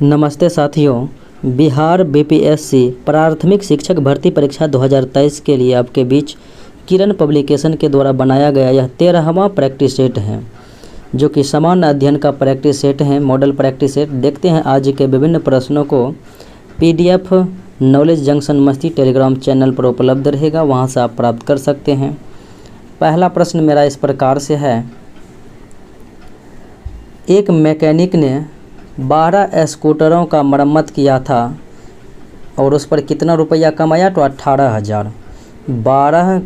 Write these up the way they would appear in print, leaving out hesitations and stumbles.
नमस्ते साथियों, बिहार बीपीएससी प्राथमिक शिक्षक भर्ती परीक्षा 2023 के लिए आपके बीच किरण पब्लिकेशन के द्वारा बनाया गया यह 13वां प्रैक्टिस सेट है, जो कि सामान्य अध्ययन का प्रैक्टिस सेट है, मॉडल प्रैक्टिस सेट। देखते हैं आज के विभिन्न प्रश्नों को। पीडीएफ नॉलेज जंक्शन मस्ती टेलीग्राम चैनल पर उपलब्ध रहेगा, वहां से आप प्राप्त कर सकते हैं। पहला प्रश्न मेरा इस प्रकार से है। एक मैकेनिक ने 12 स्कूटरों का मरम्मत किया था और उस पर कितना रुपया कमाया? तो 18,000। 12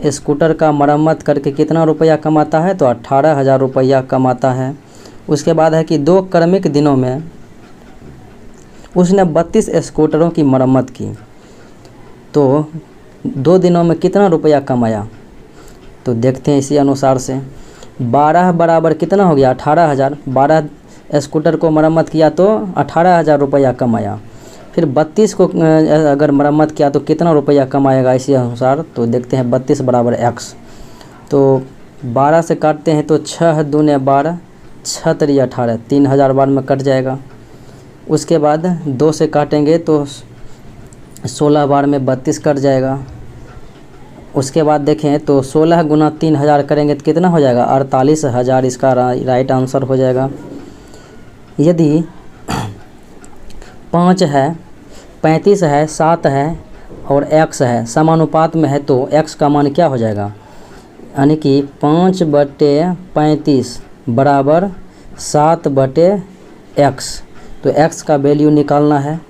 स्कूटर का मरम्मत करके कितना रुपया कमाता है? तो 18,000 रुपया कमाता है। उसके बाद है कि 2 क्रमिक दिनों में उसने 32 स्कूटरों की मरम्मत की, तो 2 दिनों में कितना रुपया कमाया? तो देखते हैं इसी अनुसार से। 12 बराबर कितना हो गया? 18,000। 12 स्कूटर को मरम्मत किया तो 18,000 रुपया कमाया। फिर 32 को अगर मरम्मत किया तो कितना रुपया कमाएगा इसी अनुसार? तो देखते हैं 32 बराबर x। तो 12 से काटते हैं तो 6 दूने 12, 6 तिरी 18, 3,000 बार में कट जाएगा। उसके बाद 2 से काटेंगे तो 16 बार में 32 कट जाएगा। उसके बाद देखें तो 16 गुना 3,000 करेंगे तो कितना हो जाएगा? 48,000 इसका राइट आंसर हो जाएगा। यदि 5 है, 35 है, 7 है और x है, समानुपात में है, तो x का मान क्या हो जाएगा? यानी कि 5/35 बराबर 7/x। तो x का वैल्यू निकालना है।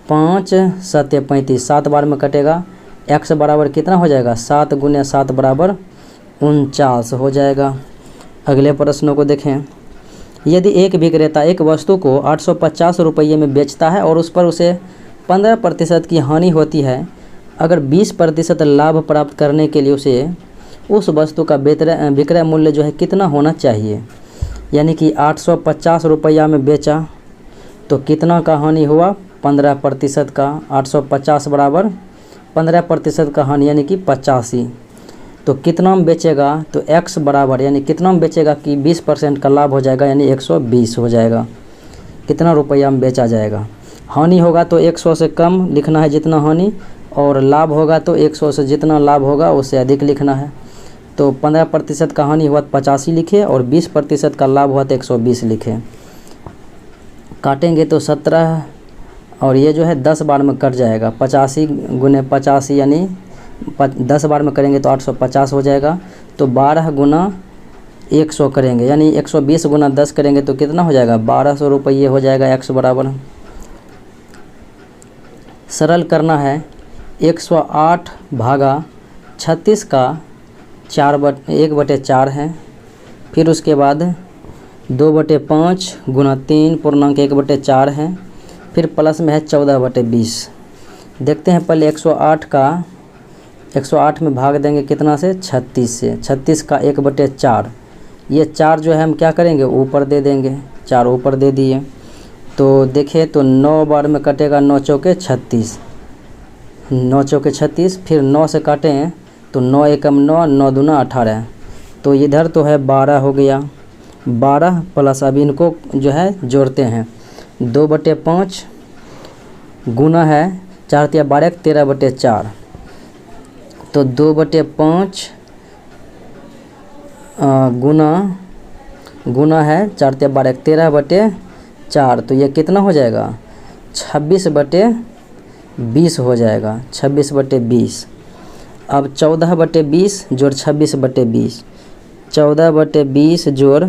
5 7 35, 7 बार में कटेगा। x बराबर कितना हो जाएगा? 7 गुने 7 बराबर 49 हो जाएगा। अगले प्रश्नों को देखें। यदि एक विक्रेता एक वस्तु को 850 रुपये में बेचता है और उस पर उसे 15% की हानि होती है, अगर 20% लाभ प्राप्त करने के लिए उसे उस वस्तु का विक्रय मूल्य जो है कितना होना चाहिए? यानी कि 850 रुपया में बेचा तो कितना का हानि हुआ? 15% का। 850 बराबर 15% का हानि यानी कि 85। तो कितना में बेचेगा? तो x बराबर यानी कितना में बेचेगा कि 20% का लाभ हो जाएगा, यानी 120 हो जाएगा। कितना रुपया में बेचा जाएगा? हानि होगा तो 100 से कम लिखना है जितना हानि, और लाभ होगा तो 100 से जितना लाभ होगा उससे अधिक लिखना है। तो 15% का हानि हुआ तो 85 लिखे और 20% का लाभ हुआ तो 120 लिखे। काटेंगे तो 17 और ये जो है 10 बार में कट जाएगा। 85 गुने 85 यानी 10 बार में करेंगे तो 850 हो जाएगा। तो 12 गुना 100 करेंगे यानी 120 गुना 10 करेंगे तो कितना हो जाएगा? 1200 रुपये हो जाएगा। x बराबर सरल करना है। 108 भागा 36 का 1/4 है। फिर उसके बाद 2/5 गुना 3 पूर्णांक 1/4 है। फिर प्लस में है 14/20। देखते हैं पहले 108 में भाग देंगे कितना से? 36 से। 36 का 1/4, ये 4 जो है हम क्या करेंगे? ऊपर दे देंगे। 4 ऊपर दे दिए तो देखिए तो 9 बार में कटेगा। 9 चौके 36, 9 चौके 36। फिर 9 से काटें तो 9 एकम 9, 9 दूना 18। तो इधर तो है 12 हो गया। 12 प्लस अब इनको जो है जोड़ते हैं। 2/5 गुना है 4 तिया 12, 13/4। तो 2/5 गुना है 4 तिया 12, 13/4। तो ये कितना हो जाएगा? 26/20 हो जाएगा। 26/20। अब 14/20 जोड़ 26/20, 14/20 जोड़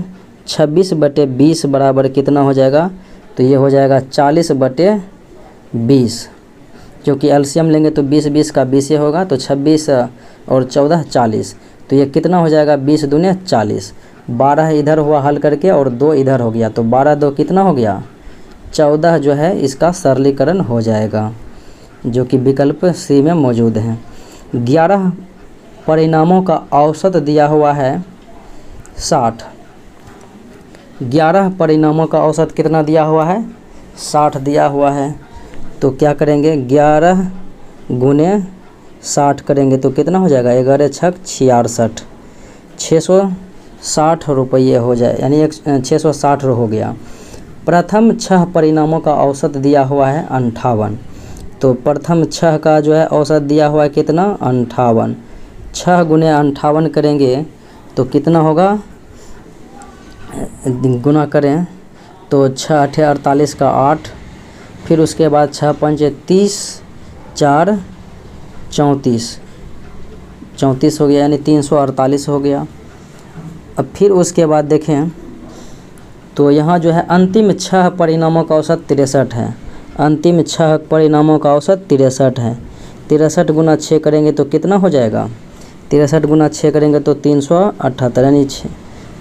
26/20 बराबर कितना हो जाएगा? तो ये हो जाएगा 40/20, क्योंकि एलसीएम लेंगे तो 20 का 20 होगा। तो 26 और 14 40। तो ये कितना हो जाएगा? 20 दूने 40। 12 इधर हुआ हल करके और 2 इधर हो गया, तो 12 2 कितना हो गया? 14 जो है इसका सरलीकरण हो जाएगा, जो कि विकल्प सी में मौजूद है। 11 परिणामों का औसत दिया हुआ है 60। 11 परिणामों का औसत कितना दिया हुआ है? 60 दिया हुआ है। तो क्या करेंगे? 11 गुने 60 करेंगे तो कितना हो जाएगा? 11 छक 66, 660 रुपये हो जाए, यानी 660 हो गया। प्रथम 6 परिणामों का औसत दिया हुआ है 58। तो प्रथम 6 का जो है औसत दिया हुआ है कितना, 58। 6 गुने 58 करेंगे तो कितना होगा, गुना करें तो 6 8 48 का 8, फिर उसके बाद 6 5 30, 4 34 हो गया, यानी 348 हो गया। अब फिर उसके बाद देखें तो यहाँ जो है अंतिम 6 परिणामों का औसत 63 है। अंतिम 6 परिणामों का औसत 63 है। 63 गुना 6 करेंगे तो कितना हो जाएगा, 63 गुना 6 करेंगे तो 378, यानी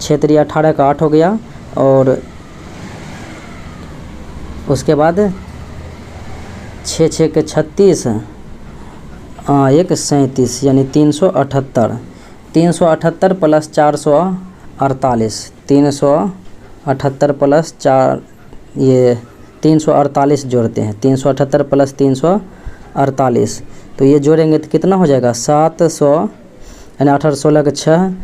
6 3 18 का 8 हो गया, और उसके बाद 6 6 के 36, 1 37, यानी 378। 378 प्लस 448, 378 प्लस 4, ये 348 जोड़ते हैं, 378 प्लस 348, तो ये जोड़ेंगे तो कितना हो जाएगा, 700, यानी 18 16 के 6,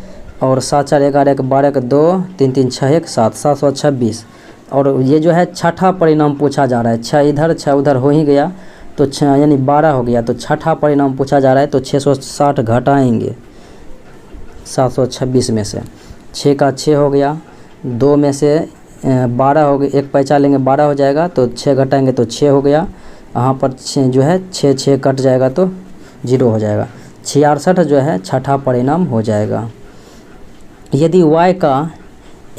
और 7 4 11 के 12 के 2, 3 3 6 1 7, 726। और ये जो है छठा परिणाम पूछा जा रहा है, 6 इधर 6 उधर हो ही गया, तो 6 यानी 12 हो गया, तो छठा परिणाम पूछा जा रहा है, तो 660 घटाएंगे 726 में से, 6 का 6 हो गया, 2 में से 12 हो गया, एक पैसा लेंगे 12 हो जाएगा, तो 6 घटाएंगे तो 6 हो गया, यहाँ पर 6 जो है 6 6 कट जाएगा तो 0 हो जाएगा, 66 जो है छठा परिणाम हो जाएगा। यदि y का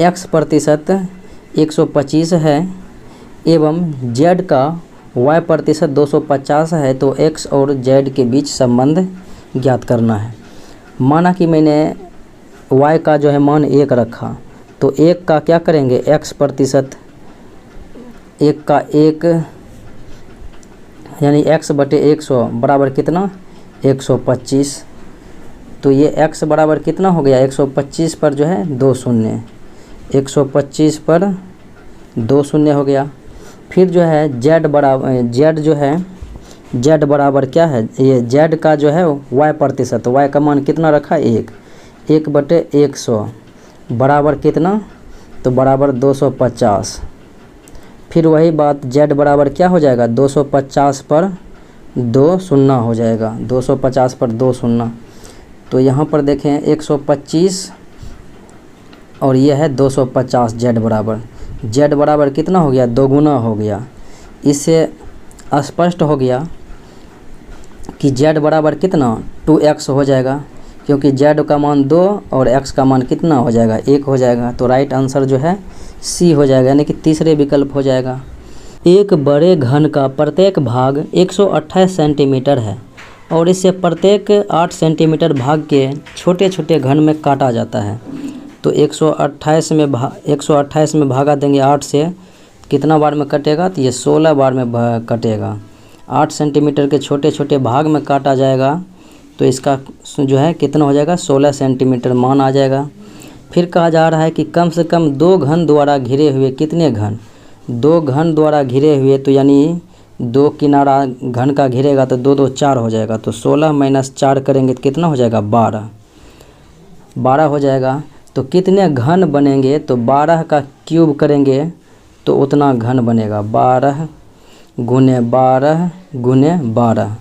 x प्रतिशत 125 है एवं z का y प्रतिशत 250 है तो x और z के बीच संबंध ज्ञात करना है। माना कि मैंने y का जो है मान 1 रखा, तो 1 का क्या करेंगे, x प्रतिशत 1 का 1, यानी x बटे 100 बराबर कितना, 125। तो ये x बराबर कितना हो गया, 125 पर जो है 2 शून्य, 125 पर 2 शून्य हो गया। फिर जो है z बराबर, z जो है z बराबर क्या है, ये z का जो है y प्रतिशत, y का मान कितना रखा, 1 बटे 100 बराबर कितना, तो बराबर 250। फिर वही बात z बराबर क्या हो जाएगा, 250 पर 2 शून्य हो जाएगा, 250 पर 2 शून्य। तो यहाँ पर देखें 125 और ये है 250, z बराबर कितना हो गया, 2 गुना हो गया। इससे स्पष्ट हो गया कि z बराबर कितना, 2x हो जाएगा, क्योंकि z का मान 2 और x का मान कितना हो जाएगा, 1 हो जाएगा। तो राइट आंसर जो है C हो जाएगा, यानी कि तीसरे विकल्प हो जाएगा। एक बड़े घन का प्रत्येक भाग 128 सेंटीमीटर है और इसे प्रत्येक 8 सेंटीमीटर भाग के छोटे छोटे घन में काटा जाता है। तो 128 में भागा देंगे 8 से, कितना बार में कटेगा, तो ये 16 बार में कटेगा। 8 सेंटीमीटर के छोटे छोटे भाग में काटा जाएगा, तो इसका जो है कितना हो जाएगा, 16 सेंटीमीटर मान आ जाएगा। फिर कहा जा रहा है कि कम से कम 2 घन द्वारा घिरे हुए कितने घन, 2 घन द्वारा घिरे हुए, तो यानी 2 किनारा घन का घिरेगा तो 2 2 4 हो जाएगा, तो 16 माइनस 4 करेंगे तो कितना हो जाएगा, 12 हो जाएगा। तो कितने घन बनेंगे, तो 12 का क्यूब करेंगे तो उतना घन बनेगा, 12 गुने 12 गुने 12,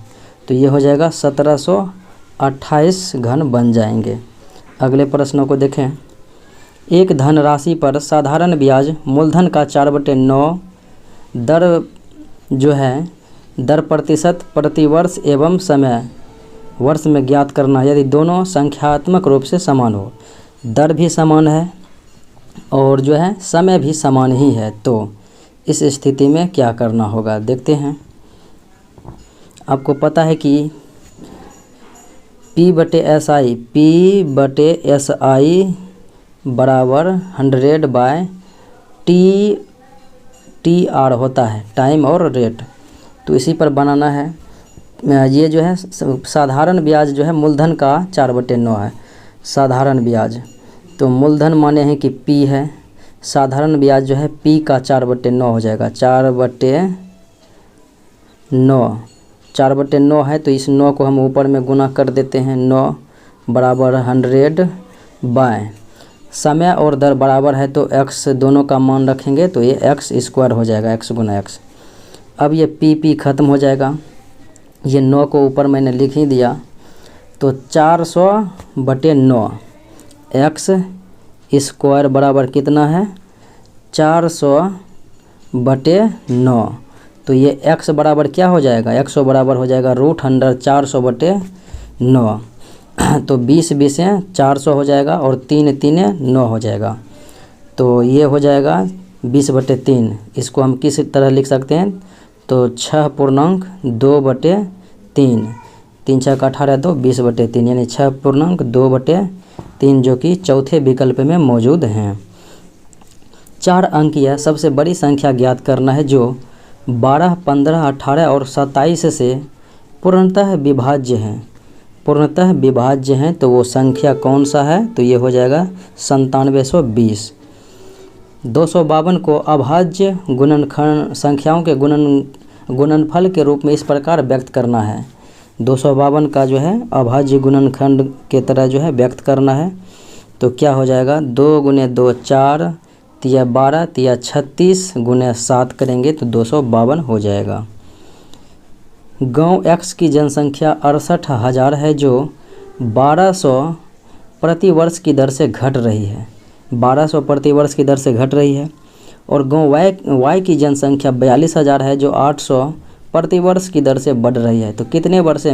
तो ये हो जाएगा 1728 घन बन जाएंगे। अगले प्रश्नों को देखें। एक धनराशि पर साधारण ब्याज मूलधन का 4/9 दर प्रतिशत प्रतिवर्ष एवं समय वर्ष में ज्ञात करना, यदि दोनों संख्यात्मक रूप से समान हो, दर भी समान है और जो है समय भी समान ही है, तो इस स्थिति में क्या करना होगा, देखते हैं। आपको पता है कि P/SI बराबर 100/TR होता है, टाइम और रेट। तो इसी पर बनाना है। ये जो है साधारण ब्याज जो है मूलधन का 4/9 है, साधारण ब्याज। तो मूलधन माने हैं कि P है, साधारण ब्याज जो है P का 4/9 हो जाएगा, 4/9 है, तो इस 9 को हम ऊपर में गुना कर देते हैं, 9 बराबर 100 बाय समय और दर बराबर है तो x दोनों का मान रखेंगे तो ये x स्क्वायर हो जाएगा, x गुना x। अब ये p ख़त्म हो जाएगा, ये 9 को ऊपर मैंने लिख ही दिया, तो 400/9 x स्क्वायर बराबर कितना है 400/9। तो ये x बराबर क्या हो जाएगा, x बराबर हो जाएगा √400/9। तो 20 है 400 हो जाएगा और 3 3 9 हो जाएगा। तो ये हो जाएगा 20/3। इसको हम किस तरह लिख सकते हैं, तो 6.2/3, 3 6 का 18 2 20/3 यानी 6.2/3 जो कि चौथे विकल्प में मौजूद हैं। 4 अंकीय सबसे बड़ी संख्या ज्ञात करना है जो 12, 15, 18 और 27 से पूर्णतः विभाज्य हैं। पूर्णतः विभाज्य हैं तो वो संख्या कौन सा है, तो ये हो जाएगा 9720। 252 को अभाज्य गुणनखंड संख्याओं के गुणनफल के रूप में इस प्रकार व्यक्त करना है। 252 का जो है अभाज्य गुणनखंड के तरह जो है व्यक्त करना है। तो क्या हो जाएगा 2 × 2 4, 3 12, 3 36 × 7 करेंगे तो 252 हो जाएगा। गांव X की जनसंख्या 68,000 है जो 1200 प्रति वर्ष की दर से घट रही है। 1200 प्रति वर्ष की दर से घट रही है। और गांव Y की जनसंख्या 42,000 है जो 800 प्रति वर्ष की दर से बढ़ रही है। तो कितने वर्ष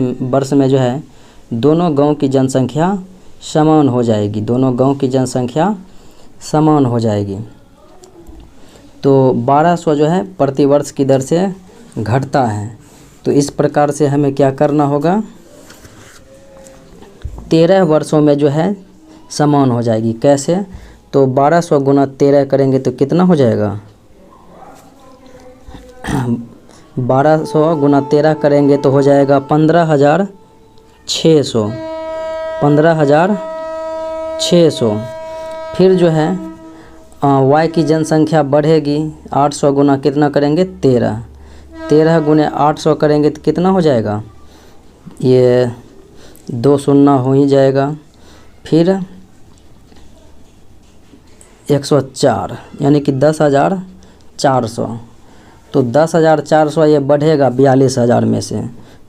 में जो है दोनों गांव की जनसंख्या समान हो जाएगी, दोनों गांव की जनसंख्या समान हो जाएगी। तो 1200 जो है प्रति वर्ष की दर से घटता है। तो इस प्रकार से हमें क्या करना होगा, 13 वर्षों में जो है समान हो जाएगी। कैसे, तो 1200 × 13 करेंगे तो कितना हो जाएगा 1200 × 13 करेंगे तो हो जाएगा 15,600। 15,600। फिर जो है Y की जनसंख्या बढ़ेगी, 800 गुना कितना करेंगे 13। 13 × 800 करेंगे तो कितना हो जाएगा, ये 2 शून्य हो ही जाएगा। फिर 104 यानी कि 10,400। तो 10,400 ये बढ़ेगा 42,000 में से,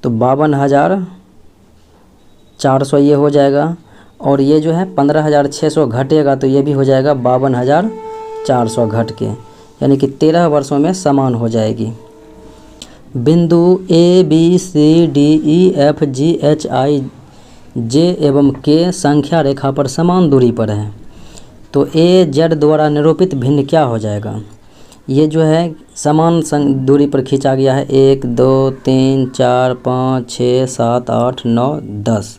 तो 52,400 ये हो जाएगा। और ये जो है 15,600 घटेगा तो ये भी हो जाएगा 52,400 घट के, यानी कि 13 वर्षों में समान हो जाएगी। बिंदु ABCDEFGHIJ एवं K संख्या रेखा पर समान दूरी पर है। तो AZ द्वारा निरूपित भिन्न क्या हो जाएगा, ये जो है समान दूरी पर खींचा गया है। 1 2 3 4 5 6 7 8 9 10।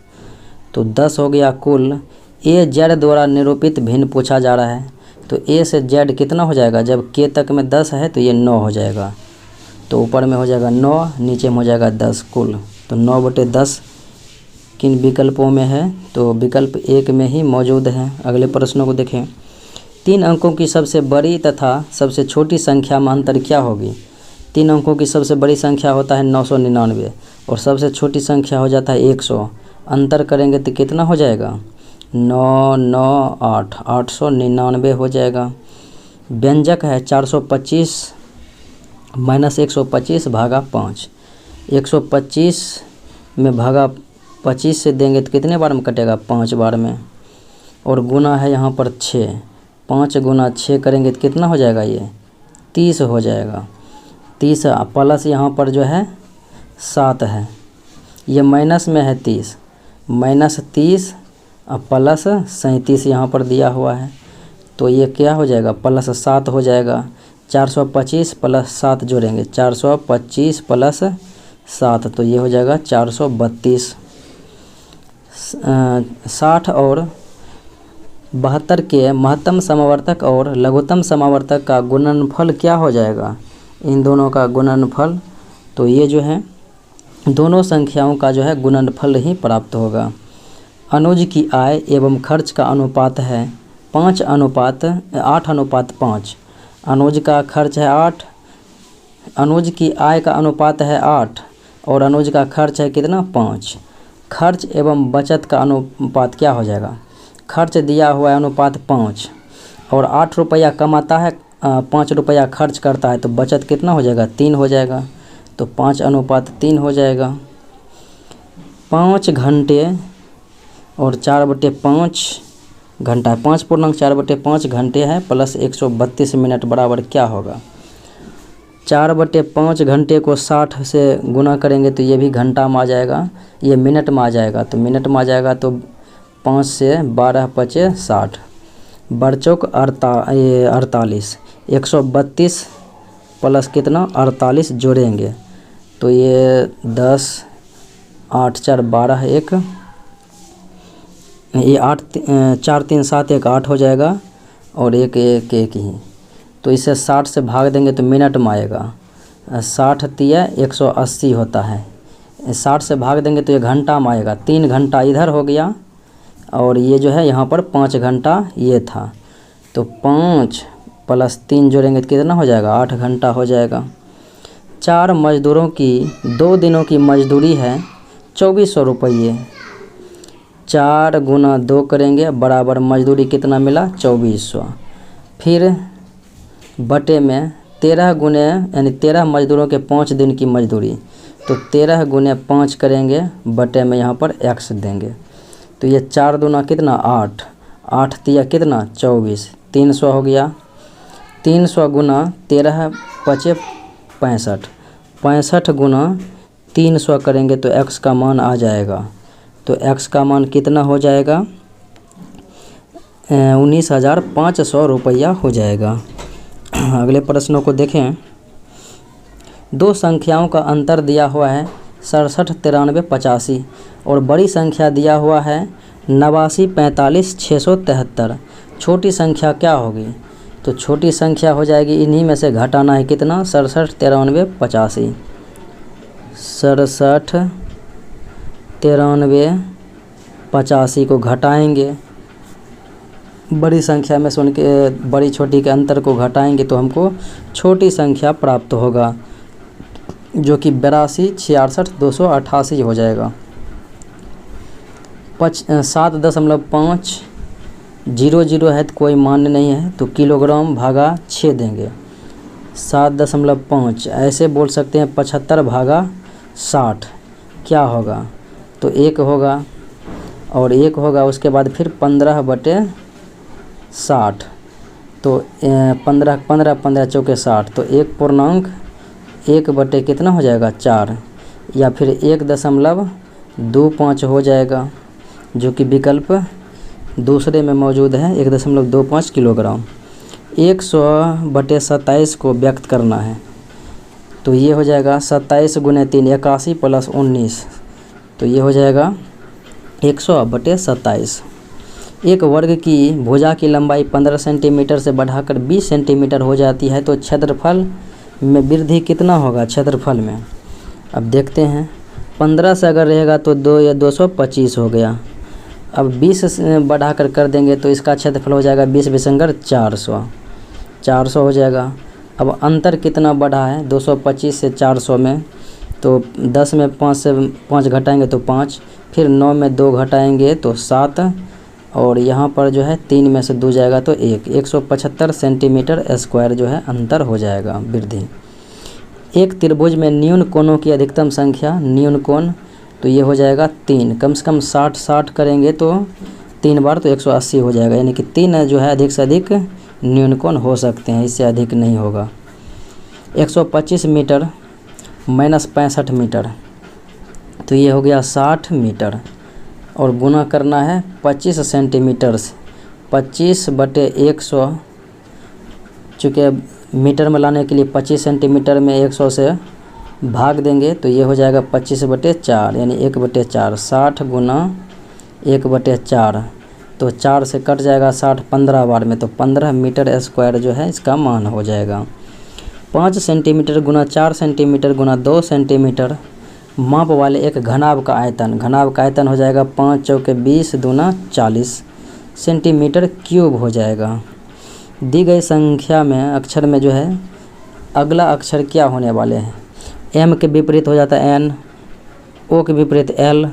तो 10 हो गया कुल। AZ द्वारा निरूपित भिन्न पूछा जा रहा है, तो A से Z कितना हो जाएगा, जब K तक में 10 है तो ये 9 हो जाएगा। तो ऊपर में हो जाएगा 9, नीचे में हो जाएगा 10 कुल। तो 9/10 किन विकल्पों में है, तो विकल्प 1 में ही मौजूद है। अगले प्रश्नों को देखें। 3 अंकों की सबसे बड़ी तथा सबसे छोटी संख्या में अंतर क्या होगी। 3 अंकों की सबसे बड़ी संख्या होता है 999 और सबसे छोटी संख्या हो जाता है 100। अंतर करेंगे तो कितना हो जाएगा 9 9 8, 899 हो जाएगा। व्यंजक है 425 - 125 भागा 5। 125 में भागा 25 से देंगे तो कितने बार में कटेगा 5 बार में। और गुना है यहाँ पर 6, 5 × 6 करेंगे तो कितना हो जाएगा, ये 30 हो जाएगा। 30 प्लस यहाँ पर जो है 7 है, ये माइनस में है 30, -30 प्लस 37 यहाँ पर दिया हुआ है। तो ये क्या हो जाएगा +7 हो जाएगा। 425 + 7 जोड़ेंगे, 425 + 7 तो ये हो जाएगा 432। 60 और 72 के महत्तम समावर्तक और लघुत्तम समावर्तक का गुणनफल क्या हो जाएगा, इन दोनों का गुणनफल। तो ये जो है दोनों संख्याओं का जो है गुणनफल ही प्राप्त होगा। अनुज की आय एवं खर्च का अनुपात है 8:5। अनुज का खर्च है 8, अनुज की आय का अनुपात है 8 और अनुज का खर्च है कितना 5। खर्च एवं बचत का अनुपात क्या हो जाएगा, खर्च दिया हुआ है अनुपात 5 और 8 रुपया कमाता है, 5 रुपया खर्च करता है, तो बचत कितना हो जाएगा? 3 हो जाएगा। तो 5:3 हो जाएगा। 5 घंटे और 4/5 घंटा, 5.4/5 घंटे है प्लस 132 मिनट बराबर क्या होगा? 4/5 घंटे को 60 से गुना करेंगे तो ये भी घंटा में आ जाएगा, ये मिनट में आ जाएगा। तो मिनट में आ जाएगा तो 5 से 12 × 60, बरचौक 48, 132 प्लस कितना 48 जोड़ेंगे तो ये 10, 8 4 12 1, ये 8 4 3 7 1 8 हो जाएगा और 1 1 1 ही। तो इसे 60 से भाग देंगे तो मिनट में आएगा। 60 × 180 होता है। 60 से भाग देंगे तो ये घंटा में आएगा। 3 घंटा इधर हो गया और ये जो है यहाँ पर 5 घंटा ये था। तो 5 + 3 जोड़ेंगे तो कितना हो जाएगा? 8 घंटा हो जाएगा। 4 मजदूरों की 2 दिनों की मजदूरी है 2400 रुपये। 4 × 2 करेंगे बराबर मजदूरी कितना मिला? 2400। फिर बटे में 13 गुने यानी 13 मजदूरों के 5 दिन की मजदूरी, तो 13 × 5 करेंगे बटे में यहाँ पर x देंगे। तो ये 4 दूना कितना? 8, 8 तिया कितना? 24, 300 हो गया। 300 × 13 = 65, 65 × 300 करेंगे तो x का मान आ जाएगा। तो x का मान कितना हो जाएगा? 19,500 रुपया हो जाएगा। अगले प्रश्नों को देखें। 2 संख्याओं का अंतर दिया हुआ है 67 93 85 और बड़ी संख्या दिया हुआ है 89 45 673। छोटी संख्या क्या होगी? तो छोटी संख्या हो जाएगी, इन्हीं में से घटाना है कितना? 67 93 85। 67 93 85 को घटाएंगे, बड़ी संख्या में से उनके बड़ी छोटी के अंतर को घटाएंगे तो हमको छोटी संख्या प्राप्त होगा जो कि 82 66 288 हो जाएगा। 7.5 00 है तो कोई मान नहीं है तो किलोग्राम भागा 6 देंगे। 7.5 ऐसे बोल सकते हैं 75 भागा 60 क्या होगा? तो 1 होगा और 1 होगा, उसके बाद फिर 15/60 तो 15 15 15 चौके 60 तो 1.1 बटे कितना हो जाएगा? 4 या फिर 1.25 हो जाएगा जो कि विकल्प दूसरे में मौजूद है 1.25 किलोग्राम। 100/27 को व्यक्त करना है तो ये हो जाएगा 27 × 3 81 + 19 तो ये हो जाएगा 100/27। एक वर्ग की भुजा की लंबाई 15 सेंटीमीटर से बढ़ाकर 20 सेंटीमीटर हो जाती है तो क्षेत्रफल में वृद्धि कितना होगा? क्षेत्रफल में अब देखते हैं। 15 से अगर रहेगा तो 2 या 225 हो गया। अब 20 से बढ़ाकर कर देंगे तो इसका क्षेत्रफल हो जाएगा 20 विसंगर 400 हो जाएगा। अब अंतर कितना बढ़ा है 225 से 400 में, तो 10 में 5 से 5 घटाएंगे तो 5, फिर 9 में 2 घटाएंगे तो 7 और यहाँ पर जो है 3 में से 2 जाएगा तो 175 सेंटीमीटर स्क्वायर जो है अंतर हो जाएगा वृद्धि। एक त्रिभुज में न्यून कोणों की अधिकतम संख्या, न्यून कोण तो ये हो जाएगा 3, कम से कम 60 करेंगे तो 3 बार तो 180 हो जाएगा, यानी कि 3 जो है अधिक से अधिक न्यून कोण हो सकते हैं, इससे अधिक नहीं होगा। 125 मीटर माइनस 65 मीटर तो ये हो गया 60 मीटर और गुना करना है 25 सेंटीमीटर से। 25/100 चूँकि मीटर में लाने के लिए 25 सेंटीमीटर में 100 से भाग देंगे तो ये हो जाएगा 25/4 यानी 1/4। 60 × 1/4 तो 4 से कट जाएगा 60 15 बार में तो 15 मीटर स्क्वायर जो है इसका मान हो जाएगा। 5 सेंटीमीटर × 4 सेंटीमीटर × 2 सेंटीमीटर माप वाले एक घनाभ का आयतन हो जाएगा 5 चौके 20 दूना 40 सेंटीमीटर क्यूब हो जाएगा। दी गई संख्या में अक्षर में जो है अगला अक्षर क्या होने वाले हैं? M के विपरीत हो जाता है N, O के विपरीत L,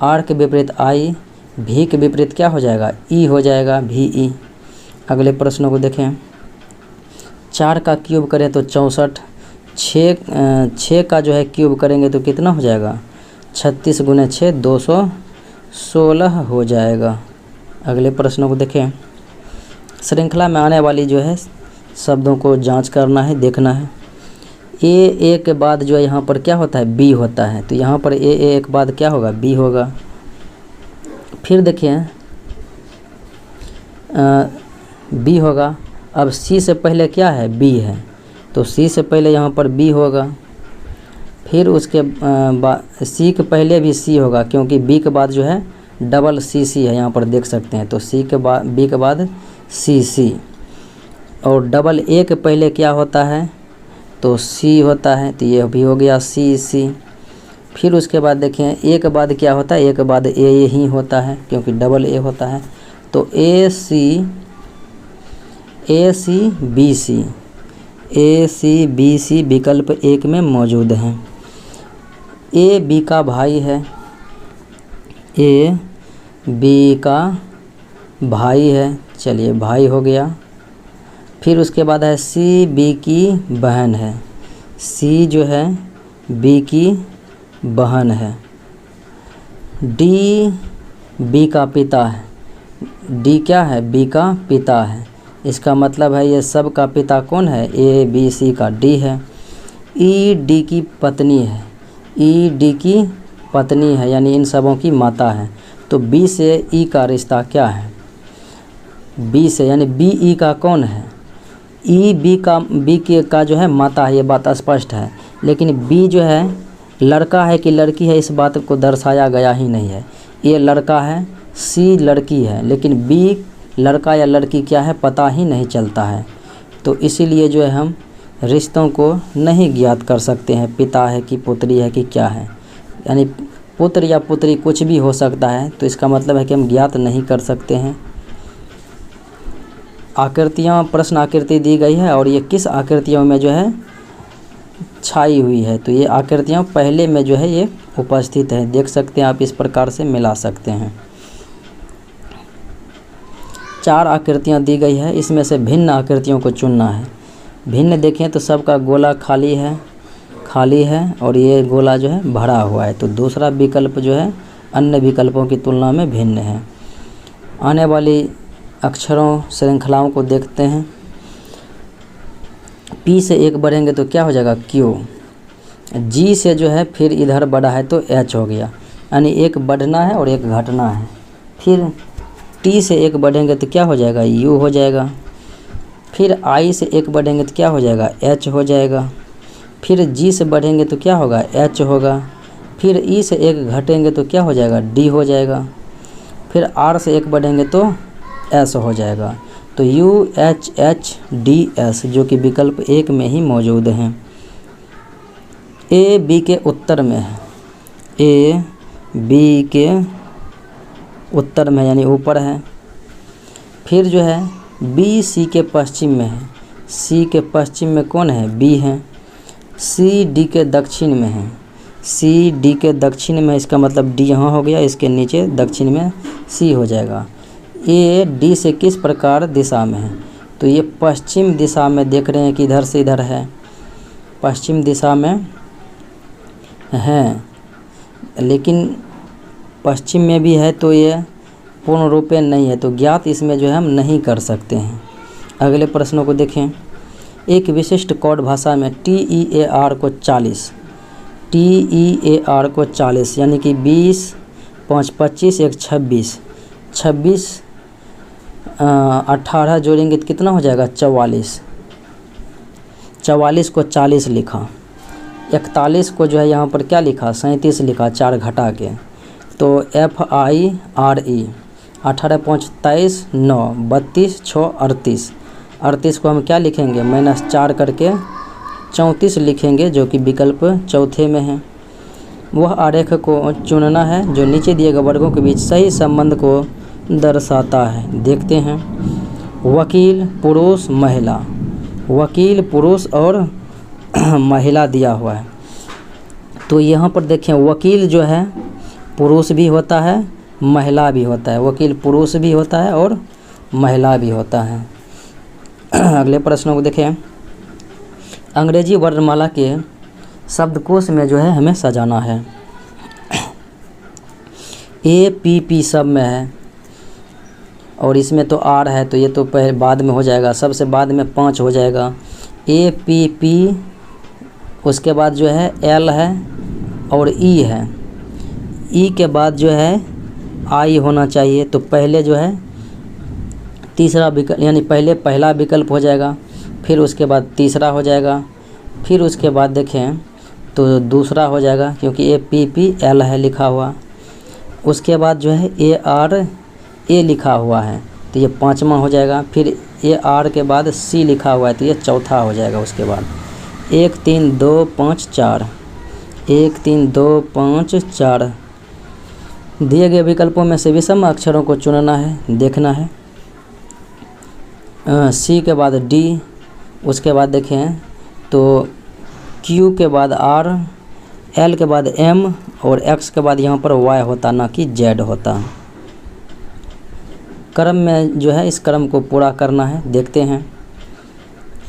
R के विपरीत I, भी के विपरीत क्या हो जाएगा, ई हो जाएगा, भी ई। अगले प्रश्नों को देखें। 4 का क्यूब करें तो 64, 6 का जो है क्यूब करेंगे तो कितना हो जाएगा, 36 गुने 6 216 हो जाएगा। अगले प्रश्नों को देखें। श्रृंखला में आने वाली जो है शब्दों को जांच करना है, देखना है। ए के बाद जो है यहाँ पर क्या होता है, बी होता है, तो यहाँ पर ए के बाद क्या होगा, बी होगा। फिर देखिए बी होगा। अब सी से पहले क्या है, बी है, तो सी से पहले यहाँ पर बी होगा। फिर उसके बाद सी के पहले भी सी होगा, क्योंकि बी के बाद जो है डबल सी है, यहाँ पर देख सकते हैं। तो सी के बाद बी के बाद सी और डबल ए के पहले क्या होता है, तो सी होता है, तो ये भी हो गया सी। फिर उसके बाद देखें ए के बाद क्या होता है, ए के बाद ए ही होता है, क्योंकि डबल ए होता है। तो ए सी बी सी विकल्प 1 में मौजूद हैं। ए बी का भाई है, ए बी का भाई है, चलिए भाई हो गया। फिर उसके बाद है सी बी की बहन है, सी जो है बी की बहन है। डी बी का पिता है, डी क्या है, बी का पिता है, इसका मतलब है ये सब का पिता कौन है, ए बी सी का डी है। ई डी की पत्नी है, ई डी की पत्नी है, यानी इन सबों की माता है। तो बी से ई का रिश्ता क्या है, बी से, यानी बी ई का कौन है, ई बी के का जो है माता है, ये बात स्पष्ट है। लेकिन बी जो है लड़का है कि लड़की है, इस बात को दर्शाया गया ही नहीं है। ये लड़का है, सी लड़की है, लेकिन बी लड़का या लड़की क्या है पता ही नहीं चलता है। तो इसीलिए जो है हम रिश्तों को नहीं ज्ञात कर सकते हैं, पिता है कि पुत्री है कि क्या है, यानी पुत्र या पुत्री कुछ भी हो सकता है। तो इसका मतलब है कि हम ज्ञात नहीं कर सकते हैं। आकृतियाँ, प्रश्न आकृति दी गई है और ये किस आकृतियों में जो है छाई हुई है, तो ये आकृतियाँ पहले में जो है ये उपस्थित है, देख सकते हैं आप, इस प्रकार से मिला सकते हैं। 4 आकृतियाँ दी गई है, इसमें से भिन्न आकृतियों को चुनना है। भिन्न देखें तो सबका गोला खाली है और ये गोला जो है भरा हुआ है, तो दूसरा विकल्प जो है अन्य विकल्पों की तुलना में भिन्न है। आने वाली अक्षरों श्रृंखलाओं को देखते हैं। पी से 1 बढ़ेंगे तो क्या हो जाएगा, क्यू। जी से जो है फिर इधर बढ़ा है तो एच हो गया, यानी एक बढ़ना है और एक घटना है। फिर टी से 1 बढ़ेंगे तो क्या हो जाएगा, यू हो जाएगा। फिर आई से 1 बढ़ेंगे तो क्या हो जाएगा, एच हो जाएगा। फिर जी से बढ़ेंगे तो क्या होगा, एच होगा। फिर ई से 1 घटेंगे तो क्या हो जाएगा, डी हो जाएगा। फिर आर से 1 बढ़ेंगे तो एस हो जाएगा। तो U H H D S जो कि विकल्प 1 में ही मौजूद हैं। ए बी के उत्तर में है, ए बी के उत्तर में यानी ऊपर है। फिर जो है बी सी के पश्चिम में है, सी के पश्चिम में कौन है, बी है। सी डी के दक्षिण में है, सी डी के दक्षिण में, इसका मतलब डी यहाँ हो गया, इसके नीचे दक्षिण में सी हो जाएगा। ए डी से किस प्रकार दिशा में है, तो ये पश्चिम दिशा में देख रहे हैं कि इधर से इधर है, पश्चिम दिशा में है, लेकिन पश्चिम में भी है तो ये पूर्ण रूपेण नहीं है, तो ज्ञात इसमें जो है हम नहीं कर सकते हैं। अगले प्रश्नों को देखें। एक विशिष्ट कोड भाषा में TEAR को 40, TEAR को 40 यानी कि 20, 5, 25, 1, 26, 26 18 जोड़ेंगे तो कितना हो जाएगा, 44, 44 को 40 लिखा। 41 को जो है यहाँ पर क्या लिखा, 37 लिखा, 4 घटा के। तो FIRE 18 5 23 9 32 6 38, 38 को हम क्या लिखेंगे, -4 करके 34 लिखेंगे, जो कि विकल्प चौथे में है। वह आरेख को चुनना है जो नीचे दिए गए वर्गों के बीच सही संबंध को दर्शाता है। देखते हैं। वकील, पुरुष, महिला, वकील पुरुष और महिला दिया हुआ है। तो यहाँ पर देखें वकील जो है पुरुष भी होता है, महिला भी होता है, वकील पुरुष भी होता है और महिला भी होता है। अगले प्रश्नों को देखें। अंग्रेजी वर्णमाला के शब्दकोश में जो है हमें सजाना है। APP सब में है और इसमें तो R है, तो ये तो पहले बाद में हो जाएगा, सबसे बाद में 5 हो जाएगा। APP, उसके बाद जो है L है और E है। E के बाद जो है I होना चाहिए, तो पहले जो है तीसरा विकल्प, यानी पहले पहला विकल्प हो जाएगा, फिर उसके बाद तीसरा हो जाएगा, फिर उसके बाद देखें तो दूसरा हो जाएगा, क्योंकि APPL है लिखा हुआ। उसके बाद जो है ARA लिखा हुआ है, तो ये 5वां हो जाएगा। फिर AR के बाद C लिखा हुआ है, तो ये चौथा हो जाएगा। उसके बाद 1 3 2 5 4, 1 3 2 5 4 दिए गए विकल्पों में से विषम अक्षरों को चुनना है, देखना है। C के बाद D, उसके बाद देखें तो Q के बाद R, L के बाद M और X के बाद यहाँ पर Y होता, ना कि Z होता। क्रम में जो है इस क्रम को पूरा करना है, देखते हैं।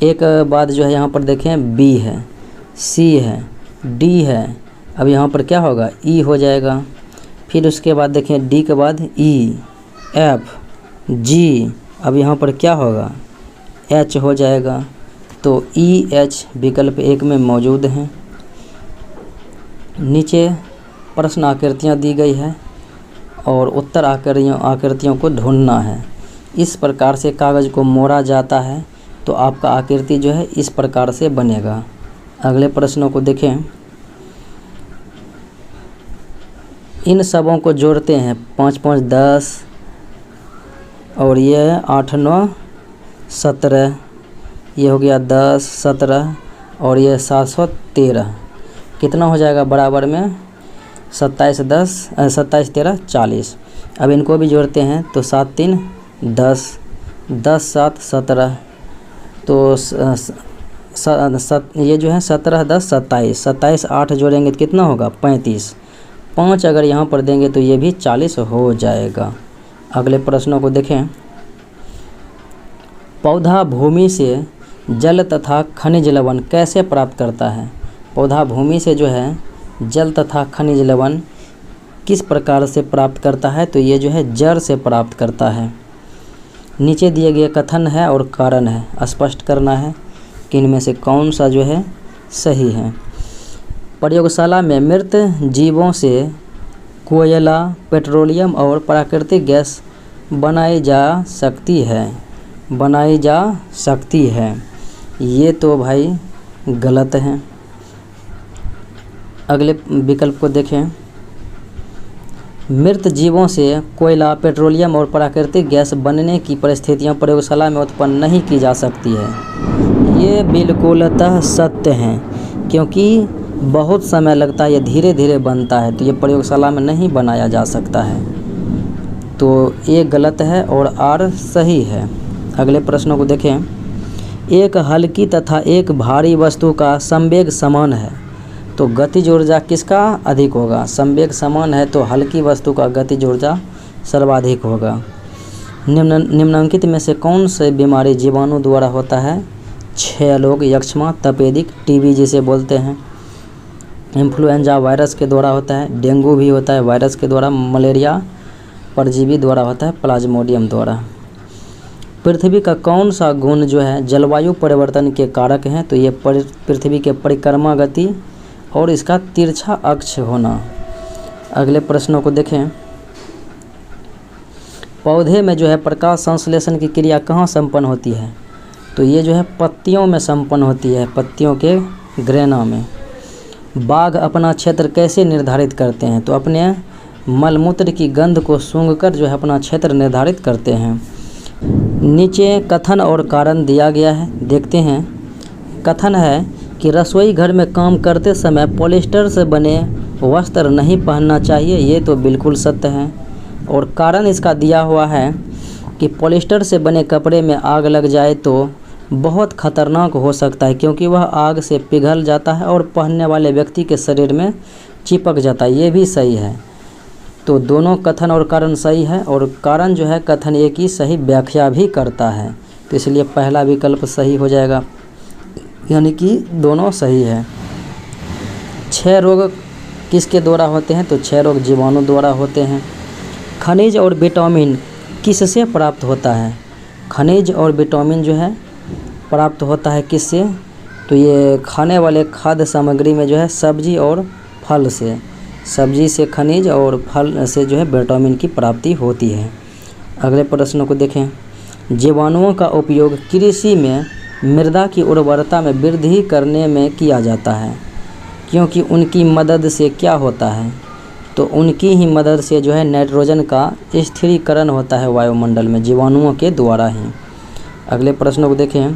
एक बाद जो है यहाँ पर देखें B है, C है, D है, अब यहाँ पर क्या होगा, E हो जाएगा। फिर उसके बाद देखें D के बाद E, F, G, अब यहाँ पर क्या होगा, H हो जाएगा। तो EH विकल्प 1 में मौजूद हैं। नीचे प्रश्न आकृतियाँ दी गई है और उत्तर आकृतियों को ढूंढना है। इस प्रकार से कागज़ को मोड़ा जाता है तो आपका आकृति जो है इस प्रकार से बनेगा। अगले प्रश्नों को देखें। इन सबों को जोड़ते हैं, 5 5 10 और ये 8 9 17, ये हो गया 10 17 और ये 713, कितना हो जाएगा बराबर में 27 13 40। अब इनको भी जोड़ते हैं तो 7 3 10, 10 7 17, तो ये जो है 17 10 27, 27 8 जोड़ेंगे तो कितना होगा 35, 5 अगर यहाँ पर देंगे तो ये भी 40 हो जाएगा। अगले प्रश्नों को देखें। पौधा भूमि से जल तथा खनिज लवण कैसे प्राप्त करता है? पौधा भूमि से जो है जल तथा खनिज लवण किस प्रकार से प्राप्त करता है? तो ये जो है जड़ से प्राप्त करता है। नीचे दिए गए कथन है और कारण है, स्पष्ट करना है कि इनमें से कौन सा जो है सही है। प्रयोगशाला में मृत जीवों से कोयला, पेट्रोलियम और प्राकृतिक गैस बनाई जा सकती है। ये तो भाई गलत है। अगले विकल्प को देखें। मृत जीवों से कोयला, पेट्रोलियम और प्राकृतिक गैस बनने की परिस्थितियां प्रयोगशाला में उत्पन्न नहीं की जा सकती है। ये बिल्कुलतः सत्य है, क्योंकि बहुत समय लगता है, ये धीरे धीरे बनता है, तो ये प्रयोगशाला में नहीं बनाया जा सकता है। तो ये गलत है और आर सही है। अगले प्रश्नों को देखें। एक हल्की तथा एक भारी वस्तु का संवेग समान है तो गतिज ऊर्जा किसका अधिक होगा? संवेग समान है तो हल्की वस्तु का गतिज ऊर्जा सर्वाधिक होगा। निम्नलिखित में से कौन से बीमारी जीवाणु द्वारा होता है? क्षयरोग, यक्ष्मा, तपेदिक, टीबी जिसे बोलते हैं। इन्फ्लुएंजा वायरस के द्वारा होता है। डेंगू भी होता है वायरस के द्वारा। मलेरिया परजीवी द्वारा होता है, प्लाज्मोडियम द्वारा। पृथ्वी का कौन सा गुण जो है जलवायु परिवर्तन के कारक हैं? तो ये पृथ्वी के परिक्रमा गति और इसका तिरछा अक्ष होना। अगले प्रश्नों को देखें। पौधे में जो है प्रकाश संश्लेषण की क्रिया कहाँ संपन्न होती है? तो ये जो है पत्तियों में संपन्न होती है, पत्तियों के ग्रेना में। बाघ अपना क्षेत्र कैसे निर्धारित करते हैं? तो अपने मलमूत्र की गंध को सूंघकर जो है अपना क्षेत्र निर्धारित करते हैं। नीचे कथन और कारण दिया गया है, देखते हैं। कथन है कि रसोई घर में काम करते समय पॉलिस्टर से बने वस्त्र नहीं पहनना चाहिए, ये तो बिल्कुल सत्य है। और कारण इसका दिया हुआ है कि पॉलिस्टर से बने कपड़े में आग लग जाए तो बहुत खतरनाक हो सकता है, क्योंकि वह आग से पिघल जाता है और पहनने वाले व्यक्ति के शरीर में चिपक जाता है, ये भी सही है। तो दोनों कथन और कारण सही है, और कारण जो है कथन ए की सही व्याख्या भी करता है, तो इसलिए पहला विकल्प सही हो जाएगा, यानी कि दोनों सही है। 6 रोग किसके द्वारा होते हैं? तो 6 रोग जीवाणु द्वारा होते हैं। खनिज और विटामिन किससे प्राप्त होता है? खनिज और विटामिन जो है प्राप्त होता है किससे? तो ये खाने वाले खाद्य सामग्री में जो है सब्जी और फल से, सब्जी से खनिज और फल से जो है विटामिन की प्राप्ति होती है। अगले प्रश्न को देखें। जीवाणुओं का उपयोग कृषि में मृदा की उर्वरता में वृद्धि करने में किया जाता है, क्योंकि उनकी मदद से क्या होता है? तो उनकी ही मदद से जो है नाइट्रोजन का स्थिरीकरण होता है वायुमंडल में, जीवाणुओं के द्वारा ही। अगले प्रश्न को देखें।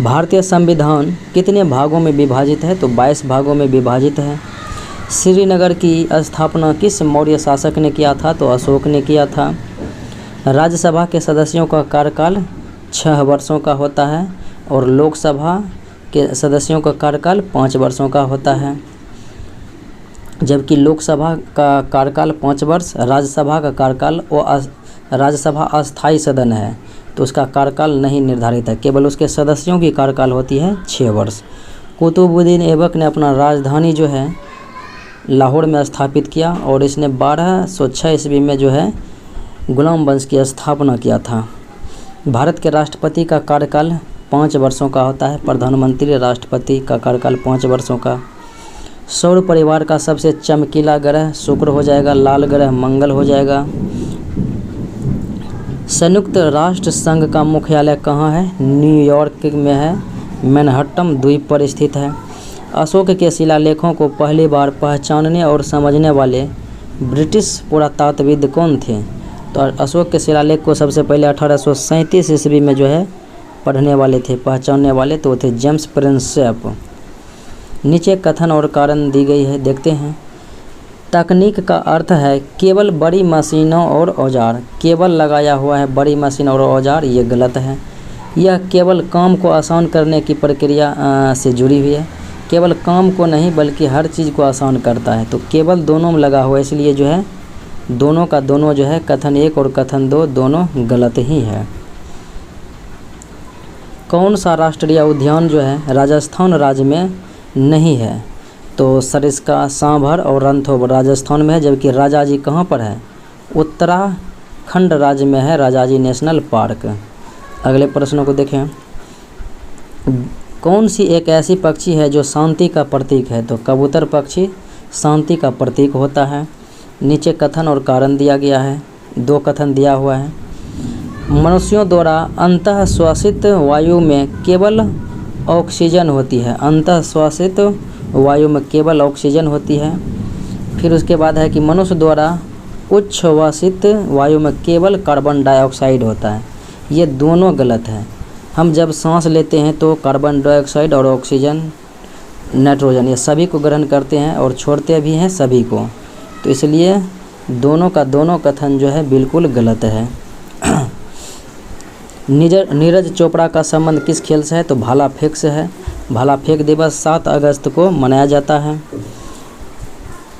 भारतीय संविधान कितने भागों में विभाजित है? तो 22 भागों में विभाजित है। श्रीनगर की स्थापना किस मौर्य शासक ने किया था? तो अशोक ने किया था। राज्यसभा के सदस्यों का कार्यकाल 6 वर्षों का होता है, और लोकसभा के सदस्यों का कार्यकाल 5 वर्षों का होता है। जबकि लोकसभा का कार्यकाल 5 वर्ष, राज्यसभा का कार्यकाल, राज्यसभा अस्थायी सदन है तो उसका कार्यकाल नहीं निर्धारित है, केवल उसके सदस्यों की कार्यकाल होती है 6 वर्ष। कुतुबुद्दीन ऐबक ने अपना राजधानी जो है लाहौर में स्थापित किया, और इसने 1206 ईस्वी में जो है गुलाम वंश की स्थापना किया था। भारत के राष्ट्रपति का कार्यकाल 5 वर्षों का होता है, प्रधानमंत्री राष्ट्रपति का कार्यकाल 5 वर्षों का। सौर परिवार का सबसे चमकीला ग्रह शुक्र हो जाएगा, लाल ग्रह मंगल हो जाएगा। संयुक्त राष्ट्र संघ का मुख्यालय कहाँ है? न्यूयॉर्क में है, मैनहट्टन द्वीप पर स्थित है। अशोक के शिलालेखों को पहली बार पहचानने और समझने वाले ब्रिटिश पुरातत्वविद कौन थे? तो अशोक के शिलालेख को सबसे पहले 1837 ईस्वी में जो है पढ़ने वाले थे, पहचानने वाले तो थे जेम्स प्रिंसेप। नीचे कथन और कारण दी गई है, देखते हैं। तकनीक का अर्थ है केवल बड़ी मशीनों और औजार, केवल लगाया हुआ है बड़ी मशीन और औजार, ये गलत है। यह केवल काम को आसान करने की प्रक्रिया से जुड़ी हुई है, केवल काम को नहीं बल्कि हर चीज़ को आसान करता है, तो केवल दोनों में लगा हुआ है, इसलिए जो है दोनों का दोनों जो है कथन 1 और कथन 2 दोनों गलत ही है। कौन सा राष्ट्रीय उद्यान जो है राजस्थान राज्य में नहीं है? तो सरिस्का, सांभर और रणथंभौर राजस्थान में है, जबकि राजाजी कहाँ पर है? उत्तराखंड राज्य में है राजाजी नेशनल पार्क। अगले प्रश्नों को देखें। कौन सी एक ऐसी पक्षी है जो शांति का प्रतीक है? तो कबूतर पक्षी शांति का प्रतीक होता है। नीचे कथन और कारण दिया गया है, 2 कथन दिया हुआ है। मनुष्यों द्वारा अंतः श्वासित वायु में केवल ऑक्सीजन होती है, अंतः श्वासित वायु में केवल ऑक्सीजन होती है। फिर उसके बाद है कि मनुष्य द्वारा उच्छ्वासित वायु में केवल कार्बन डाइऑक्साइड होता है, ये दोनों गलत है। हम जब सांस लेते हैं तो कार्बन डाइऑक्साइड और ऑक्सीजन, नाइट्रोजन, ये सभी को ग्रहण करते हैं और छोड़ते भी हैं सभी को, तो इसलिए दोनों का दोनों कथन जो है बिल्कुल गलत है। नीरज चोपड़ा का संबंध किस खेल से है? तो भाला फेंक से है। भाला फेंक दिवस 7 अगस्त को मनाया जाता है।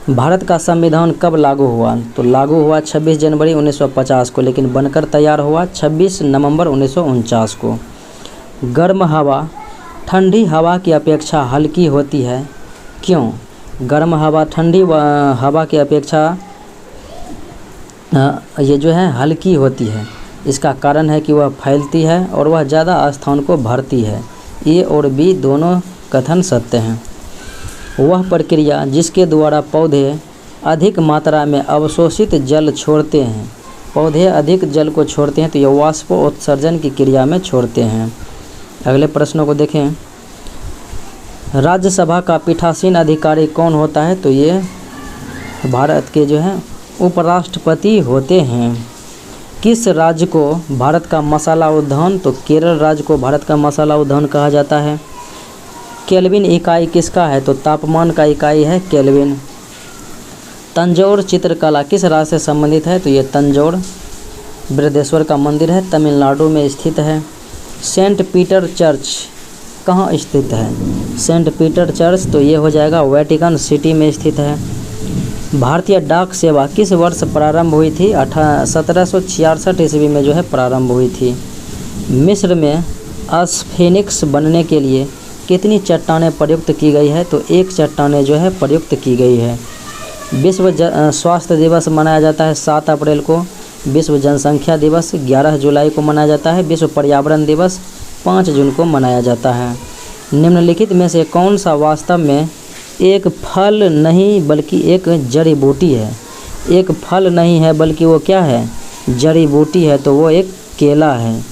भारत का संविधान कब लागू हुआ? तो लागू हुआ 26 जनवरी 1950 को, लेकिन बनकर तैयार हुआ 26 नवंबर 1949 को। गर्म हवा ठंडी हवा की अपेक्षा हल्की होती है, क्यों? गर्म हवा ठंडी हवा की अपेक्षा ये जो है हल्की होती है, इसका कारण है कि वह फैलती है और वह ज़्यादा स्थान को भरती है। ए और बी दोनों कथन सत्य हैं। वह प्रक्रिया जिसके द्वारा पौधे अधिक मात्रा में अवशोषित जल छोड़ते हैं, पौधे अधिक जल को छोड़ते हैं तो यह वाष्पोत्सर्जन की क्रिया में छोड़ते हैं। अगले प्रश्नों को देखें। राज्यसभा का पीठासीन अधिकारी कौन होता है? तो ये भारत के जो है उपराष्ट्रपति होते हैं। किस राज्य को भारत का मसाला उद्यान? तो केरल राज्य को भारत का मसाला उद्यान कहा जाता है। केल्विन इकाई किसका है? तो तापमान का इकाई है केल्विन। तंजौर चित्रकला किस राज्य से संबंधित है? तो ये तंजौर बृहदेश्वर का मंदिर है, तमिलनाडु में स्थित है। सेंट पीटर चर्च कहाँ स्थित है? सेंट पीटर चर्च तो ये हो जाएगा वेटिकन सिटी में स्थित है। भारतीय डाक सेवा किस वर्ष प्रारंभ हुई थी? 1766 ईस्वी में जो है प्रारंभ हुई थी। मिस्र में स्फिंक्स बनने के लिए कितनी चट्टानें प्रयुक्त की गई है? तो एक चट्टानें जो है प्रयुक्त की गई है। विश्व स्वास्थ्य दिवस मनाया जाता है 7 अप्रैल को। विश्व जनसंख्या दिवस 11 जुलाई को मनाया जाता है। विश्व पर्यावरण दिवस 5 जून को मनाया जाता है। निम्नलिखित में से कौन सा वास्तव में एक फल नहीं बल्कि एक जड़ी बूटी है? एक फल नहीं है बल्कि वो क्या है? जड़ी बूटी है, तो वो एक केला है।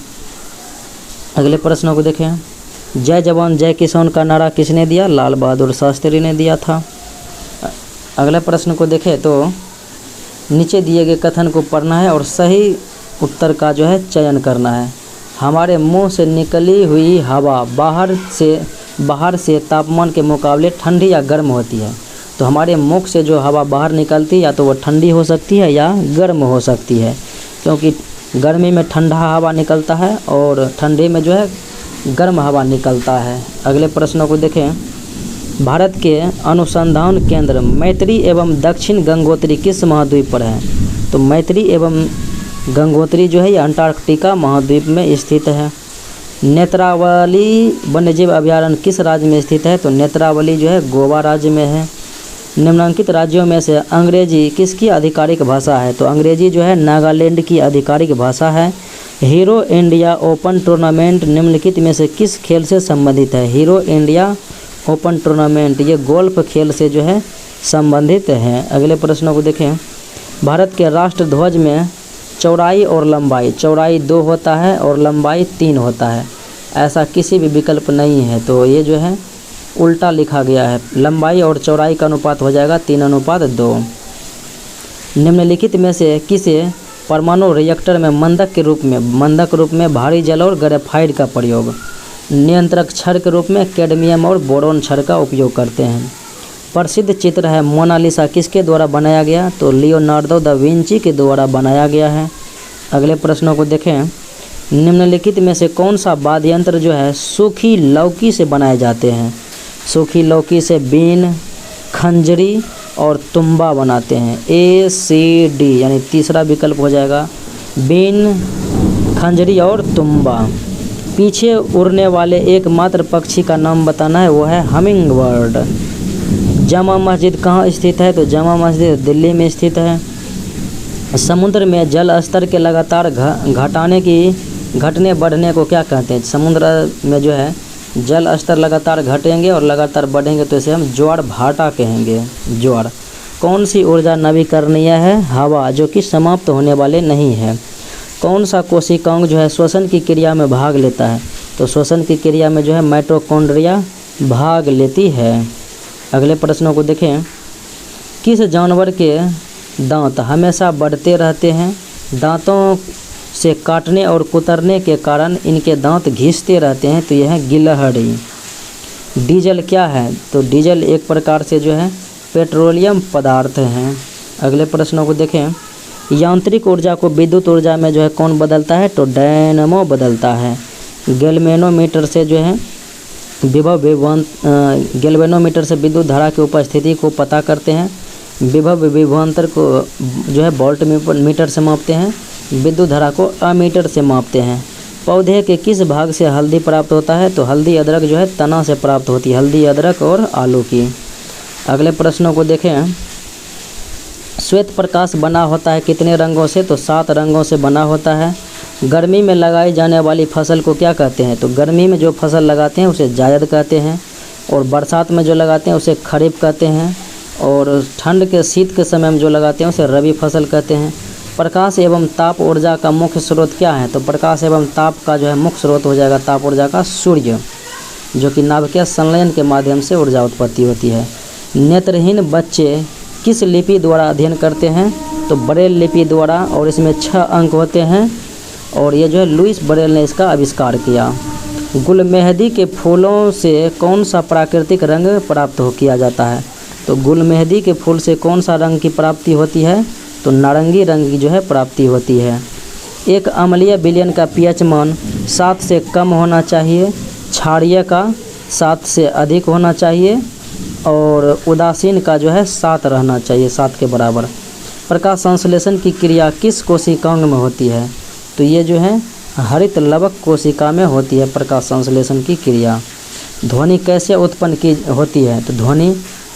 अगले प्रश्नों को देखें। जय जवान जय किसान का नारा किसने दिया? लाल बहादुर शास्त्री ने दिया था। अगले प्रश्न को देखें तो नीचे दिए गए कथन को पढ़ना है और सही उत्तर का जो है चयन करना है। हमारे मुंह से निकली हुई हवा बाहर से तापमान के मुकाबले ठंडी या गर्म होती है। तो हमारे मुख से जो हवा बाहर निकलती है या तो वो ठंडी हो सकती है या गर्म हो सकती है, क्योंकि गर्मी में ठंडा हवा निकलता है और ठंडी में जो है गर्म हवा निकलता है। अगले प्रश्नों को देखें। भारत के अनुसंधान केंद्र मैत्री एवं दक्षिण गंगोत्री किस महाद्वीप पर है? तो मैत्री एवं गंगोत्री जो है ये अंटार्कटिका महाद्वीप में स्थित है। नेत्रावली वन्यजीव अभयारण्य किस राज्य में स्थित है? तो नेत्रावली जो है गोवा राज्य में है। निम्नलिखित राज्यों में से अंग्रेजी किसकी आधिकारिक भाषा है? तो अंग्रेजी जो है नागालैंड की आधिकारिक भाषा है। हीरो इंडिया ओपन टूर्नामेंट निम्नलिखित में से किस खेल से संबंधित है? हीरो इंडिया ओपन टूर्नामेंट ये गोल्फ खेल से जो है संबंधित है। अगले प्रश्नों को देखें। भारत के राष्ट्र ध्वज में चौड़ाई और लंबाई, चौड़ाई 2 होता है और लंबाई 3 होता है, ऐसा किसी भी विकल्प नहीं है, तो ये जो है उल्टा लिखा गया है। लंबाई और चौड़ाई का अनुपात हो जाएगा 3:2। निम्नलिखित में से किसे परमाणु रिएक्टर में मंदक रूप में भारी जल और ग्रेफाइट का प्रयोग, नियंत्रक छड़ के रूप में कैडमियम और बोरोन छड़ का उपयोग करते हैं। प्रसिद्ध चित्र है मोनालिसा किसके द्वारा बनाया गया? तो लियोनार्डो दा विंची के द्वारा बनाया गया है। अगले प्रश्नों को देखें। निम्नलिखित में से कौन सा वाद्य यंत्र जो है सूखी लौकी से बनाए जाते हैं? सूखी लौकी से बीन, खंजरी और तुम्बा बनाते हैं। ACD यानी तीसरा विकल्प हो जाएगा बीन, खंजरी और तुम्बा। पीछे उड़ने वाले एकमात्र पक्षी का नाम बताना है, वो है हमिंग बर्ड। जामा मस्जिद कहाँ स्थित है? तो जामा मस्जिद दिल्ली में स्थित है। समुद्र में जल स्तर के लगातार घटने बढ़ने को क्या कहते हैं? समुद्र में जो है जल स्तर लगातार घटेंगे और लगातार बढ़ेंगे तो इसे हम ज्वार भाटा कहेंगे। ज्वार। कौन सी ऊर्जा नवीकरणीय है? हवा, जो कि समाप्त होने वाले नहीं है। कौन सा कोशिकांग जो है श्वसन की क्रिया में भाग लेता है? तो श्वसन की क्रिया में जो है माइटोकॉन्ड्रिया भाग लेती है। अगले प्रश्नों को देखें। किस जानवर के दांत हमेशा बढ़ते रहते हैं? दांतों से काटने और कुतरने के कारण इनके दांत घिसते रहते हैं, तो यह है गिलहरी। डीजल क्या है? तो डीजल एक प्रकार से जो है पेट्रोलियम पदार्थ हैं। अगले प्रश्नों को देखें। यांत्रिक ऊर्जा को विद्युत ऊर्जा में जो है कौन बदलता है? तो डायनेमो बदलता है। गैल्वेनोमीटर से जो है गैल्वेनोमीटर से विद्युत धारा की उपस्थिति को पता करते हैं। विभव विभवांतर को जो है वोल्ट मीटर से मापते हैं। विद्युत धारा को अमीटर से मापते हैं। पौधे के किस भाग से हल्दी प्राप्त होता है? तो हल्दी अदरक जो है तना से प्राप्त होती है, हल्दी अदरक और आलू की। अगले प्रश्नों को देखें। श्वेत प्रकाश बना होता है कितने रंगों से? तो 7 रंगों से बना होता है। गर्मी में लगाई जाने वाली फसल को क्या कहते हैं? तो गर्मी में जो फसल लगाते हैं उसे जायद कहते हैं, और बरसात में जो लगाते हैं उसे खरीफ कहते हैं, और ठंड के शीत के समय में जो लगाते हैं उसे रबी फसल कहते हैं। प्रकाश एवं ताप ऊर्जा का मुख्य स्रोत क्या है? तो प्रकाश एवं ताप का जो है मुख्य स्रोत हो जाएगा ताप ऊर्जा का सूर्य, जो कि नाभिकीय संलयन के माध्यम से ऊर्जा उत्पत्ति होती है। नेत्रहीन बच्चे किस लिपि द्वारा अध्ययन करते हैं? तो ब्रेल लिपि द्वारा, और इसमें 6 अंक होते हैं, और ये जो है लुइस ब्रेल ने इसका आविष्कार किया। गुलमेहदी के फूलों से कौन सा प्राकृतिक रंग प्राप्त किया जाता है? तो गुलमेहदी के फूल से कौन सा रंग की प्राप्ति होती है? तो नारंगी रंग की जो है प्राप्ति होती है। एक अम्लीय विलयन का pH मान 7 से कम होना चाहिए, क्षारीय का 7 से अधिक होना चाहिए, और उदासीन का जो है 7 रहना चाहिए, 7 के बराबर। प्रकाश संश्लेषण की क्रिया किस कोशिकांग में होती है? तो ये जो है हरित लवक कोशिका में होती है प्रकाश संश्लेषण की क्रिया। ध्वनि कैसे उत्पन्न की होती है? तो ध्वनि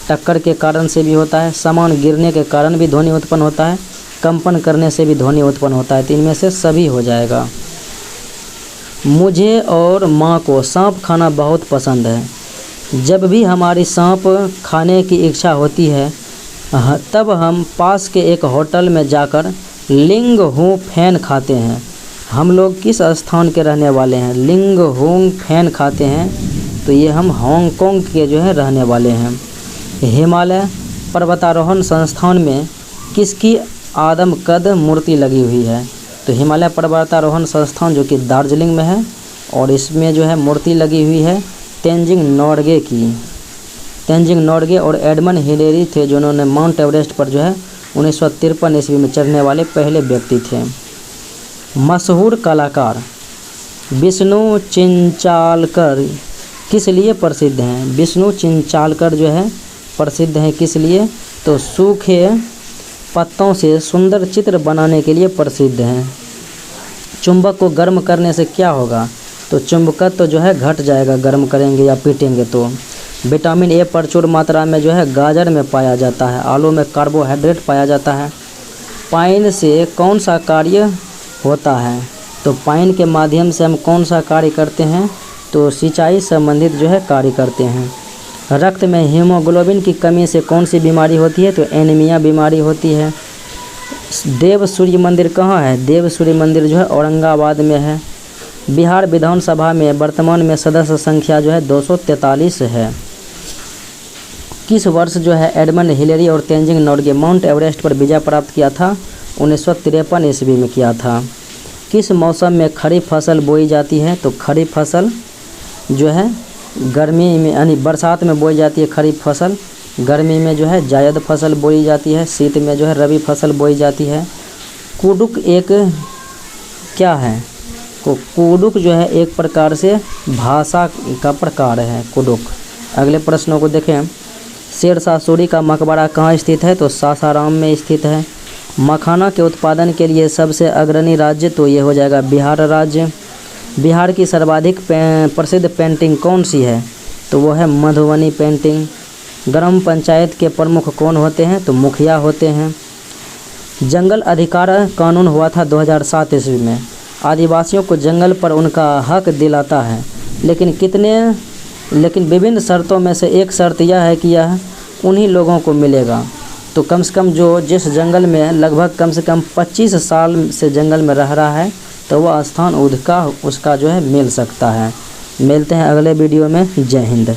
टक्कर के कारण से भी होता है, सामान गिरने के कारण भी ध्वनि उत्पन्न होता है, कंपन करने से भी ध्वनि उत्पन्न होता है। 3 में से सभी हो जाएगा। मुझे और माँ को सांप खाना बहुत पसंद है। जब भी हमारी सांप खाने की इच्छा होती है तब हम पास के एक होटल में जाकर लिंग हूँ फैन खाते हैं। हम लोग किस स्थान के रहने वाले हैं? लिंग हूँ फैन खाते हैं, तो ये हम हांगकांग के जो है रहने वाले हैं। हिमालय पर्वतारोहण संस्थान में किसकी आदमकद मूर्ति लगी हुई है? तो हिमालय पर्वतारोहण संस्थान जो कि दार्जिलिंग में है, और इसमें जो है मूर्ति लगी हुई है तेंजिंग नोर्गे की। तेंजिंग नोर्गे और एडमंड हिलेरी थे जिन्होंने माउंट एवरेस्ट पर जो है 1953 ईस्वी में चढ़ने वाले पहले व्यक्ति थे। मशहूर कलाकार विष्णु चिंचालकर किस लिए प्रसिद्ध हैं? विष्णु चिंचालकर जो है प्रसिद्ध हैं किस लिए? तो सूखे पत्तों से सुंदर चित्र बनाने के लिए प्रसिद्ध हैं। चुंबक को गर्म करने से क्या होगा? तो चुंबकत्व तो जो है घट जाएगा, गर्म करेंगे या पीटेंगे तो। विटामिन ए प्रचुर मात्रा में जो है गाजर में पाया जाता है, आलू में कार्बोहाइड्रेट पाया जाता है। पाइन से कौन सा कार्य होता है? तो पाइन के माध्यम से हम कौन सा कार्य करते हैं? तो सिंचाई संबंधित जो है कार्य करते हैं। रक्त में हीमोग्लोबिन की कमी से कौन सी बीमारी होती है? तो एनीमिया बीमारी होती है। देव सूर्य मंदिर कहाँ है? देव सूर्य मंदिर जो है औरंगाबाद में है। बिहार विधानसभा में वर्तमान में सदस्य संख्या जो है 243 है। किस वर्ष जो है एडमंड हिलेरी और तेंजिंग नोर्गे माउंट एवरेस्ट पर विजय प्राप्त किया था? 1953 ईस्वी में किया था। किस मौसम में खरीफ फसल बोई जाती है? तो खरीफ फसल जो है गर्मी में यानी बरसात में बोई जाती है खरीफ फसल, गर्मी में जो है जायद फसल बोई जाती है, शीत में जो है रबी फसल बोई जाती है। कुडुक एक क्या है? तो कुडुक जो है एक प्रकार से भाषा का प्रकार है कुडुक। अगले प्रश्नों को देखें। शेरशाह सूरी का मकबरा कहाँ स्थित है? तो सासाराम में स्थित है। मखाना के उत्पादन के लिए सबसे अग्रणी राज्य, तो ये हो जाएगा बिहार राज्य। बिहार की सर्वाधिक प्रसिद्ध पेंटिंग कौन सी है? तो वो है मधुबनी पेंटिंग। ग्राम पंचायत के प्रमुख कौन होते हैं? तो मुखिया होते हैं। जंगल अधिकार कानून हुआ था 2007 ईस्वी में। आदिवासियों को जंगल पर उनका हक दिलाता है, लेकिन विभिन्न शर्तों में से एक शर्त यह है कि यह उन्हीं लोगों को मिलेगा। तो कम से कम जो जिस जंगल में लगभग कम से कम 25 साल से जंगल में रह रहा है, तो वह स्थान उसका जो है मिल सकता है। मिलते हैं अगले वीडियो में। जय हिंद।